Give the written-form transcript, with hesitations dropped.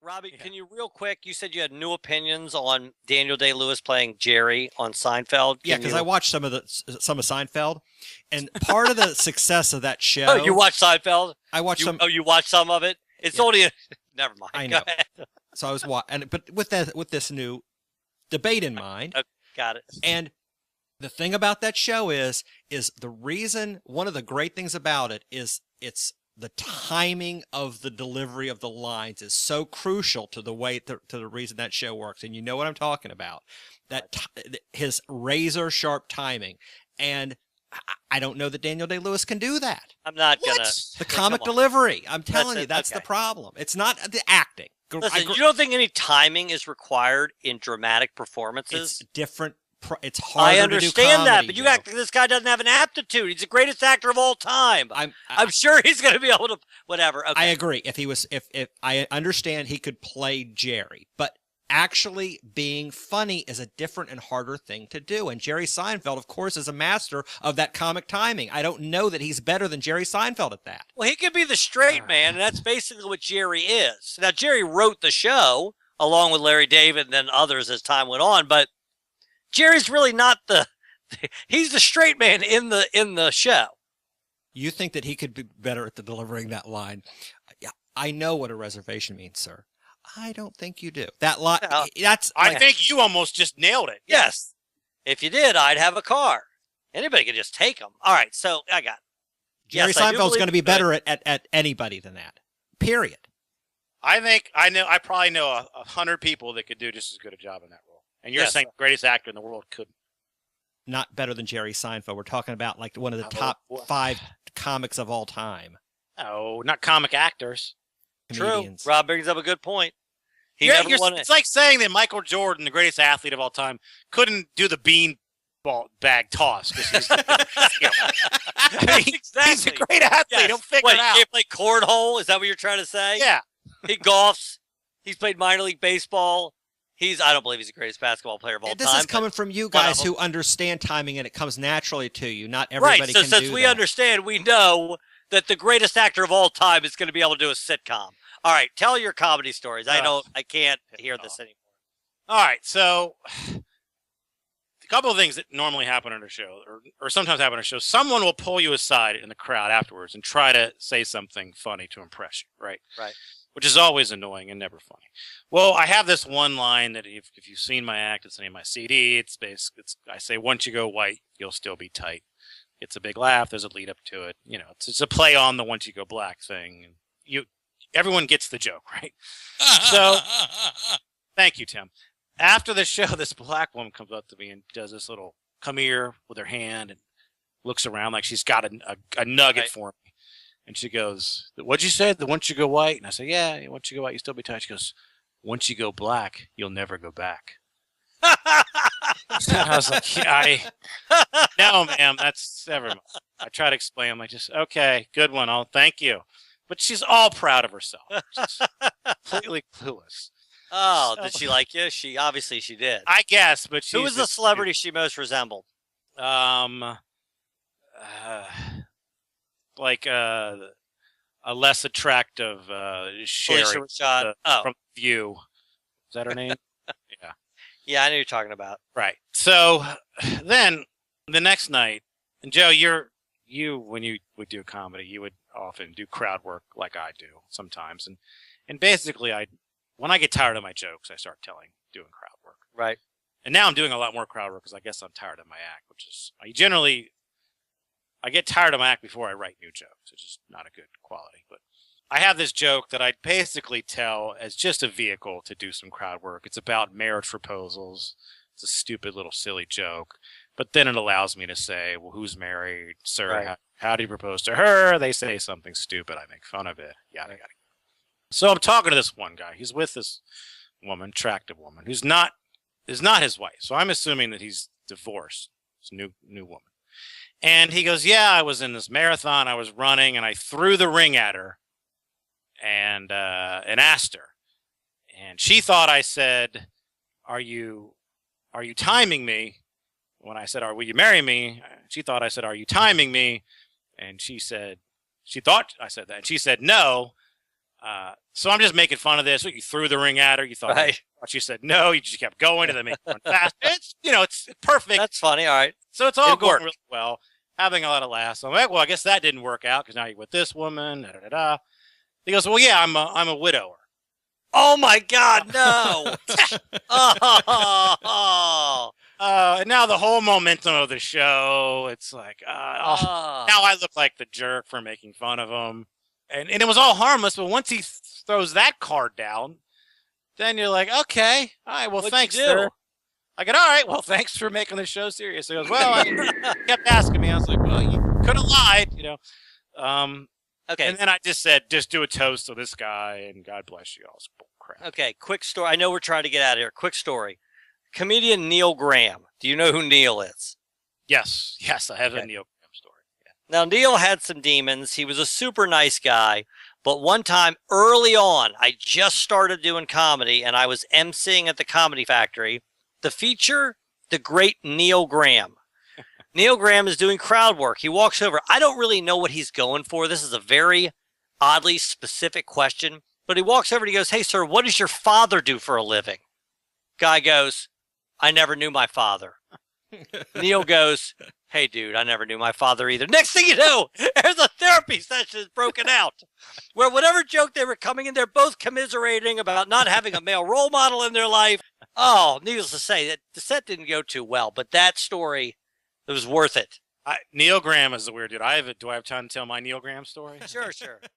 Robby, Yeah. can you real quick? You said you had new opinions on Daniel Day-Lewis playing Jerry on Seinfeld. Yeah, Can because I you? watched some of Seinfeld, and part of the success of that Oh, you show, watched Seinfeld? I watched You some. oh, you watched some of it? It's Yeah, only. Never I mind. Go know. ahead. So I was but with this new debate in mind, Okay, got it. and the thing about that show is the reason. One of the great things about it is it's the timing of the delivery of the lines is so crucial to the reason that show works, and you know what I'm talking about. His razor sharp timing, and I don't know that Daniel Day-Lewis can do that. I'm not What? gonna. The Yeah, come comic on. delivery. I'm telling you, Listen, that's the okay. problem. It's not the acting. Listen, you don't think any timing is required in dramatic It's performances? different. It's I harder to do understand that, comedy, but you Joe. act like this guy doesn't have an aptitude. He's the greatest actor of all time. I'm, I'm sure he's going to be able to. Whatever. I Okay. agree. If I understand he could play Jerry, but actually being funny is a different and harder thing to do. And Jerry Seinfeld, of course, is a master of that comic timing. I don't know that he's better than Jerry Seinfeld at that. Well, he could be the straight man, and that's basically what Jerry is. Now, Jerry wrote the show along with Larry David and then others as time went on, but Jerry's really not the. He's the straight man in the show. You think that he could be better at delivering that line? Yeah, I know what a reservation means, sir. I don't think you do. That line. Well, That's. I think you almost just nailed it. Yes. If you did, I'd have a car. Anybody could just take them. All right, so I got it. Jerry Yes, I do Seinfeld's believe going to be he could. better at anybody than that. Period. I probably know 100 people that could do just as good a job in that role. And you're Yes. saying the greatest actor in the world couldn't. Not better than Jerry Seinfeld. We're talking about like one of the Oh, top what? 5 comics of all time. No, not comic acters. True. Comedians. Rob brings up a good point. He Yeah, never won it. it's like saying that Michael Jordan, the greatest athlete of all time, couldn't do the bean ball bag toss because he's, you know, I mean, he's a great athlete. Yes. He'll figure What, it he out. can't play cornhole? Is that what you're trying to say? Yeah. He golfs. He's played minor league baseball. I don't believe he's the greatest basketball player of all This time. is coming from you one of guys them. who understand timing and it comes naturally to you. Not Right. everybody So can since do we that. understand, we know that the greatest actor of all time is going to be able to do a sitcom. All right. Tell your comedy stories. I can't hear this anymore. All right. So a couple of things that normally happen on a show or sometimes happen on a show. Someone will pull you aside in the crowd afterwards and try to say something funny to impress you. Right. Right. Which is always annoying and never funny. Well, I have this one line that if you've seen my act, it's in my CD. It's basically, I say, once you go white, you'll still be tight. It's a big laugh. There's a lead up to it. You know, it's a play on the once you go black thing. And everyone gets the joke, right? So, thank you, Tim. After the show, this black woman comes up to me and does this little come here with her hand and looks around like she's got a nugget Right. for me. And she goes, "What'd you say? The once you go white?" And I said, "Yeah, once you go white, you still be tight." She goes, "Once you go black, you'll never go back." I was like, no, ma'am, that's never mind. I try to explain. I'm like, just, okay, good one. I'll thank you. But she's all proud of herself. Just completely clueless. Oh, So- did she like you? Obviously she did. I guess, but she's Who was the just- celebrity she most resembled? Like a less attractive Sherry Felicia Rashad. Oh, from View. Is that her name? Yeah. yeah, I know you're talking about. Right. So then the next night, and Joe, when you would do comedy, you would often do crowd work like I do sometimes, and basically when I get tired of my jokes, I start doing crowd work. Right. And now I'm doing a lot more crowd work because I guess I'm tired of my act, which is I get tired of my act before I write new jokes, which is not a good quality. But I have this joke that I basically tell as just a vehicle to do some crowd work. It's about marriage proposals. It's a stupid little silly joke. But then it allows me to say, well, who's married? Sir, Right. how do you propose to her? They say something stupid. I make fun of it. Yada, yada. So I'm talking to this one guy. He's with this woman, attractive woman, who's not his wife. So I'm assuming that he's divorced. It's a new woman. And he goes, yeah, I was in this marathon. I was running, and I threw the ring at her and asked her. And she thought I said, are you timing me? When I said, will you marry me? She thought I said, are you timing me? And she thought I said that. And she said, no. So I'm just making fun of this. You threw the ring at her. You thought Right. she said no. You just kept going and then make fun fast. It's it's perfect. That's funny. All right. So it's all It going worked. really well. Having a lot of laughs. I'm like, well, I guess that didn't work out because now you're with this woman. Da, da, da, da. He goes, well, yeah, I'm a widower. Oh my God, no! Oh, And now the whole momentum of the show, it's like, now I look like the jerk for making fun of him. And it was all harmless, but once he throws that card down, then you're like, okay, all right, well, What'd thanks, you do? sir. I go, all right, well, thanks for making the show serious. He goes, well, he kept asking me. I was like, well, you could have lied, okay. And then I just said, just do a toast to this guy, and God bless you all. Bull crap. Okay, quick story. I know we're trying to get out of here. Quick story. Comedian Neil Graham. Do you know who Neil is? Yes, I have a Okay. Neil Graham story. Yeah. Now, Neil had some demons. He was a super nice guy. But one time early on, I just started doing comedy, and I was emceeing at the Comedy Factory. The feature, the great Neil Graham. Neil Graham is doing crowd work. He walks over. I don't really know what he's going for. This is a very oddly specific question. But he walks over and he goes, hey, sir, what does your father do for a living? Guy goes, I never knew my father. Neil goes, hey, dude, I never knew my father either. Next thing you know, there's a therapy session broken out where whatever joke they were coming in, they're both commiserating about not having a male role model in their life. Oh, needless to say, that the set didn't go too well, but that story, it was worth it. Neil Graham is the weird dude. Do I have time to tell my Neil Graham story? Sure. Okay.